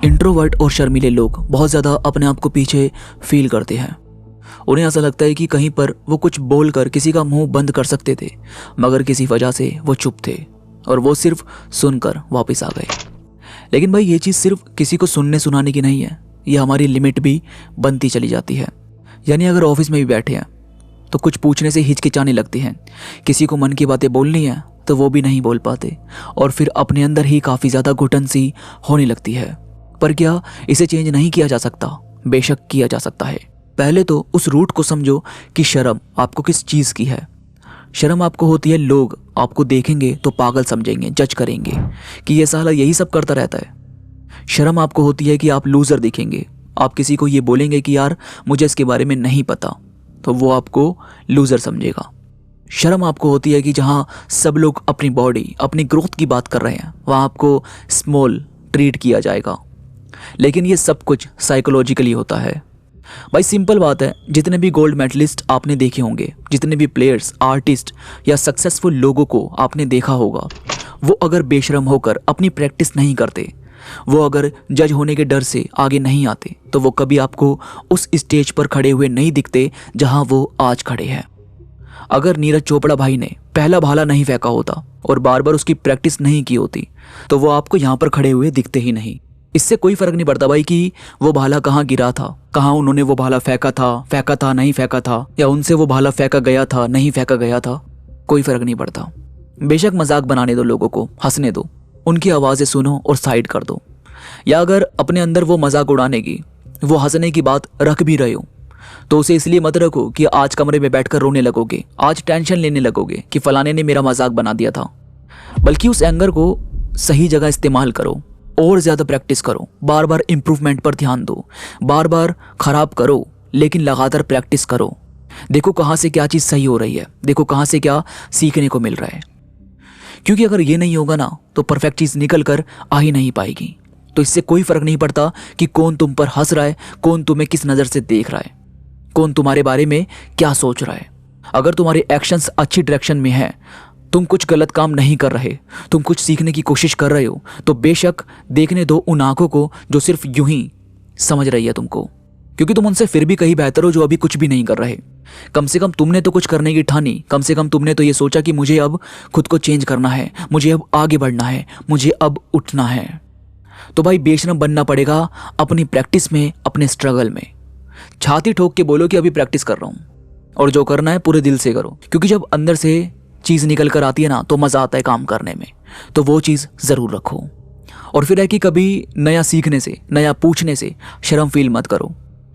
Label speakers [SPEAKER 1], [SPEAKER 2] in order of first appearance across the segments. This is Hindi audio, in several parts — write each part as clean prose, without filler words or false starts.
[SPEAKER 1] इंट्रोवर्ट और शर्मीले लोग बहुत ज़्यादा अपने आप को पीछे फील करते हैं। उन्हें ऐसा लगता है कि कहीं पर वो कुछ बोलकर किसी का मुंह बंद कर सकते थे, मगर किसी वजह से वो चुप थे और वो सिर्फ सुनकर वापस आ गए। लेकिन भाई ये चीज़ सिर्फ किसी को सुनने सुनाने की नहीं है, ये हमारी लिमिट भी बनती चली जाती है। यानी अगर ऑफिस में भी बैठे हैं तो कुछ पूछने से हिचकिचाने लगते हैं, किसी को मन की बातें बोलनी है तो वो भी नहीं बोल पाते और फिर अपने अंदर ही काफ़ी ज़्यादा घुटन सी होने लगती है। पर क्या इसे चेंज नहीं किया जा सकता? बेशक किया जा सकता है। पहले तो उस रूट को समझो कि शर्म आपको किस चीज़ की है। शर्म आपको होती है लोग आपको देखेंगे तो पागल समझेंगे, जज करेंगे कि ये साला यही सब करता रहता है। शर्म आपको होती है कि आप लूज़र दिखेंगे। आप किसी को ये बोलेंगे कि यार मुझे इसके बारे में नहीं पता, तो वो आपको लूज़र समझेगा। शर्म आपको होती है कि जहाँ सब लोग अपनी बॉडी, अपनी ग्रोथ की बात कर रहे हैं, वहाँ आपको स्मॉल ट्रीट किया जाएगा। लेकिन ये सब कुछ साइकोलॉजिकली होता है। भाई सिंपल बात है, जितने भी गोल्ड मेडलिस्ट आपने देखे होंगे, जितने भी प्लेयर्स, आर्टिस्ट या सक्सेसफुल लोगों को आपने देखा होगा, वो अगर बेशर्म होकर अपनी प्रैक्टिस नहीं करते, वो अगर जज होने के डर से आगे नहीं आते, तो वो कभी आपको उस स्टेज पर खड़े हुए नहीं दिखते जहां वो आज खड़े हैं। अगर नीरज चोपड़ा भाई ने पहला भाला नहीं फेंका होता और बार बार उसकी प्रैक्टिस नहीं की होती, तो वो आपको यहाँ पर खड़े हुए दिखते ही नहीं। इससे कोई फर्क नहीं पड़ता भाई कि वो भाला कहाँ गिरा था, कहाँ उन्होंने वो भाला फेंका था नहीं फेंका था, या उनसे वो भाला फेंका गया था नहीं फेंका गया था, कोई फर्क नहीं पड़ता। बेशक मजाक बनाने दो लोगों को, हंसने दो, उनकी आवाज़ें सुनो और साइड कर दो। या अगर अपने अंदर वो मजाक उड़ाने की, वो हंसने की बात रख भी रहे हो, तो उसे इसलिए मत रखो कि आज कमरे में बैठकर रोने लगोगे, आज टेंशन लेने लगोगे कि फलाने ने मेरा मजाक बना दिया था। बल्कि उस एंगर को सही जगह इस्तेमाल करो और ज़्यादा प्रैक्टिस करो, बार बार इम्प्रूवमेंट पर ध्यान दो, बार बार खराब करो लेकिन लगातार प्रैक्टिस करो। देखो कहाँ से क्या चीज़ सही हो रही है, देखो कहाँ से क्या सीखने को मिल रहा है। क्योंकि अगर ये नहीं होगा ना, तो परफेक्ट चीज़ निकल कर आ ही नहीं पाएगी। तो इससे कोई फ़र्क नहीं पड़ता कि कौन तुम पर हंस रहा है, कौन तुम्हें किस नज़र से देख रहा है, कौन तुम्हारे बारे में क्या सोच रहा है। अगर तुम्हारे एक्शंस अच्छी डायरेक्शन में हैं, तुम कुछ गलत काम नहीं कर रहे, तुम कुछ सीखने की कोशिश कर रहे हो, तो बेशक देखने दो उन आंखों को जो सिर्फ यूं ही समझ रही है तुमको। क्योंकि तुम उनसे फिर भी कहीं बेहतर हो जो अभी कुछ भी नहीं कर रहे। कम से कम तुमने तो कुछ करने की ठानी, कम से कम तुमने तो ये सोचा कि मुझे अब खुद को चेंज करना है, मुझे अब आगे बढ़ना है, मुझे अब उठना है। तो भाई बेशर्म बनना पड़ेगा अपनी प्रैक्टिस में, अपने स्ट्रगल में। छाती ठोक के बोलो कि अभी प्रैक्टिस कर रहा हूँ, और जो करना है पूरे दिल से करो। क्योंकि जब अंदर से चीज़ निकल कर आती है ना, तो मज़ा आता है काम करने में। तो वो चीज़ ज़रूर रखो। और फिर है कि कभी नया सीखने से, नया पूछने से शर्म फील मत करो।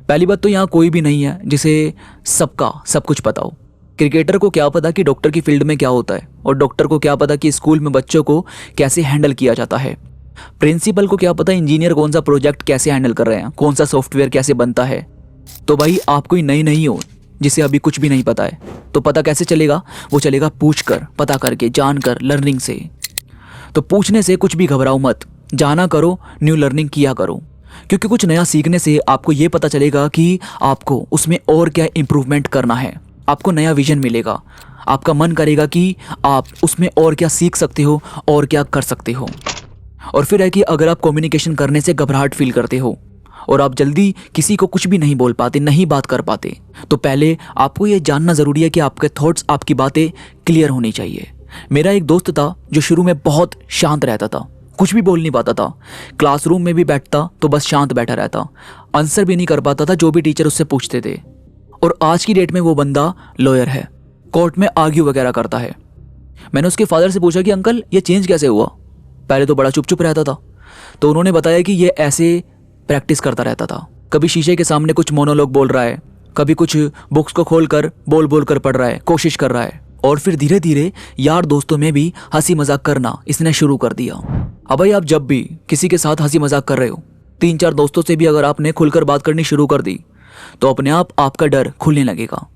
[SPEAKER 1] पहली बात तो यहाँ कोई भी नहीं है जिसे सबका सब कुछ पता हो। क्रिकेटर को क्या पता कि डॉक्टर की फील्ड में क्या होता है, और डॉक्टर को क्या पता कि स्कूल में बच्चों को कैसे हैंडल किया जाता है। प्रिंसिपल को क्या पता इंजीनियर कौन सा प्रोजेक्ट कैसे हैंडल कर रहे हैं, कौन सा सॉफ्टवेयर कैसे बनता है। तो भाई आप कोई नई नहीं हो जिसे अभी कुछ भी नहीं पता है। तो पता कैसे चलेगा? वो चलेगा पूछ कर, पता करके, जान कर, लर्निंग से। तो पूछने से कुछ भी घबराओ मत, जाना करो, न्यू लर्निंग किया करो। क्योंकि कुछ नया सीखने से आपको ये पता चलेगा कि आपको उसमें और क्या इम्प्रूवमेंट करना है। आपको नया विजन मिलेगा, आपका मन करेगा कि आप उसमें और क्या सीख सकते हो और क्या कर सकते हो। और फिर है कि अगर आप कम्युनिकेशन करने से घबराहट फील करते हो और आप जल्दी किसी को कुछ भी नहीं बोल पाते, नहीं बात कर पाते, तो पहले आपको ये जानना ज़रूरी है कि आपके थॉट्स, आपकी बातें क्लियर होनी चाहिए। मेरा एक दोस्त था जो शुरू में बहुत शांत रहता था, कुछ भी बोल नहीं पाता था। क्लासरूम में भी बैठता तो बस शांत बैठा रहता, आंसर भी नहीं कर पाता था जो भी टीचर उससे पूछते थे। और आज की डेट में वो बंदा लॉयर है, कोर्ट में आर्ग्यू वगैरह करता है। मैंने उसके फादर से पूछा कि अंकल ये चेंज कैसे हुआ? पहले तो बड़ा चुप चुप रहता था। तो उन्होंने बताया कि ये ऐसे प्रैक्टिस करता रहता था। कभी शीशे के सामने कुछ मोनोलॉग बोल रहा है, कभी कुछ बुक्स को खोल कर बोल बोल कर पढ़ रहा है, कोशिश कर रहा है। और फिर धीरे धीरे यार दोस्तों में भी हंसी मजाक करना इसने शुरू कर दिया। अब भाई आप जब भी किसी के साथ हंसी मजाक कर रहे हो, 3-4 दोस्तों से भी अगर आपने खुलकर बात करनी शुरू कर दी, तो अपने आप आपका डर खुलने लगेगा,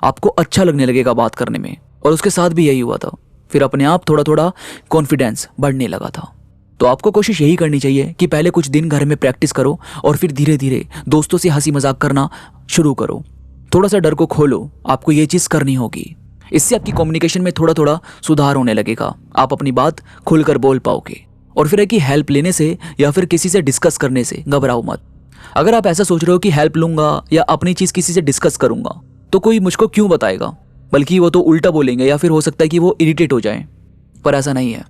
[SPEAKER 1] आपको अच्छा लगने लगेगा बात करने में। और उसके साथ भी यही हुआ था। फिर अपने आप थोड़ा थोड़ा कॉन्फिडेंस बढ़ने लगा था। तो आपको कोशिश यही करनी चाहिए कि पहले कुछ दिन घर में प्रैक्टिस करो और फिर धीरे धीरे दोस्तों से हंसी मजाक करना शुरू करो। थोड़ा सा डर को खोलो, आपको ये चीज़ करनी होगी। इससे आपकी कम्युनिकेशन में थोड़ा थोड़ा सुधार होने लगेगा, आप अपनी बात खुलकर बोल पाओगे। और फिर है कि हेल्प लेने से या फिर किसी से डिस्कस करने से घबराओ मत। अगर आप ऐसा सोच रहे हो कि हेल्प लूंगा या अपनी चीज़ किसी से डिस्कस करूंगा तो कोई मुझको क्यों बताएगा, बल्कि वो तो उल्टा बोलेंगे या फिर हो सकता है कि वो इरिटेट हो जाए। पर ऐसा नहीं है।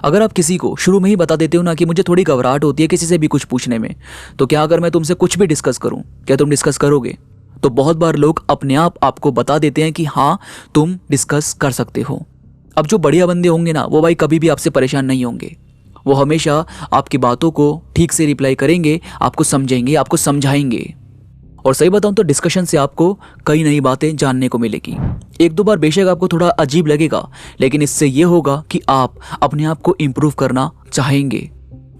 [SPEAKER 1] अगर आप किसी को शुरू में ही बता देते हो ना कि मुझे थोड़ी घबराहट होती है किसी से भी कुछ पूछने में, तो क्या अगर मैं तुमसे कुछ भी डिस्कस करूं, क्या तुम डिस्कस करोगे? तो बहुत बार लोग अपने आप आपको बता देते हैं कि हाँ तुम डिस्कस कर सकते हो। अब जो बढ़िया बंदे होंगे ना, वो भाई कभी भी आपसे परेशान नहीं होंगे। वो हमेशा आपकी बातों को ठीक से रिप्लाई करेंगे, आपको समझेंगे, आपको समझाएंगे। और सही बताऊं तो डिस्कशन से आपको कई नई बातें जानने को मिलेगी। एक दो बार बेशक आपको थोड़ा अजीब लगेगा, लेकिन इससे ये होगा कि आप अपने आप को इम्प्रूव करना चाहेंगे।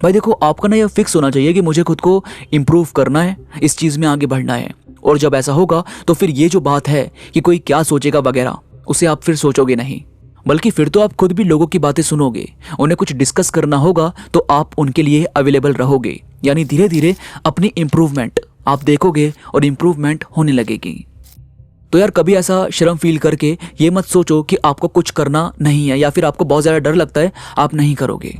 [SPEAKER 1] भाई देखो, आपका ना यह फिक्स होना चाहिए कि मुझे खुद को इम्प्रूव करना है, इस चीज़ में आगे बढ़ना है। और जब ऐसा होगा तो फिर ये जो बात है कि कोई क्या सोचेगा वगैरह, उसे आप फिर सोचोगे नहीं, बल्कि फिर तो आप खुद भी लोगों की बातें सुनोगे। उन्हें कुछ डिस्कस करना होगा तो आप उनके लिए अवेलेबल रहोगे। यानी धीरे धीरे अपनी इम्प्रूवमेंट आप देखोगे और इम्प्रूवमेंट होने लगेगी। तो यार कभी ऐसा शर्म फील करके ये मत सोचो कि आपको कुछ करना नहीं है या फिर आपको बहुत ज़्यादा डर लगता है आप नहीं करोगे।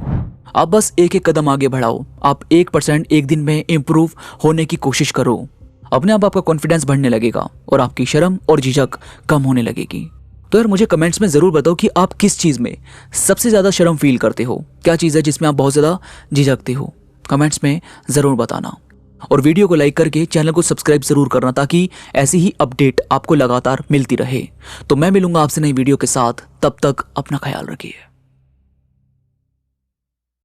[SPEAKER 1] आप बस एक एक कदम आगे बढ़ाओ। आप 1% एक दिन में इम्प्रूव होने की कोशिश करो। अपने आप आपका कॉन्फिडेंस बढ़ने लगेगा और आपकी शर्म और झिझक कम होने लगेगी। तो यार मुझे कमेंट्स में ज़रूर बताओ कि आप किस चीज़ में सबसे ज़्यादा शर्म फील करते हो। क्या चीज़ है जिसमें आप बहुत ज़्यादा झिझकते हो? कमेंट्स में ज़रूर बताना। और वीडियो को लाइक करके चैनल को सब्सक्राइब ज़रूर करना, ताकि ऐसी ही अपडेट आपको लगातार मिलती रहे। तो मैं मिलूंगा आपसे नई वीडियो के साथ, तब तक अपना ख्याल रखिए।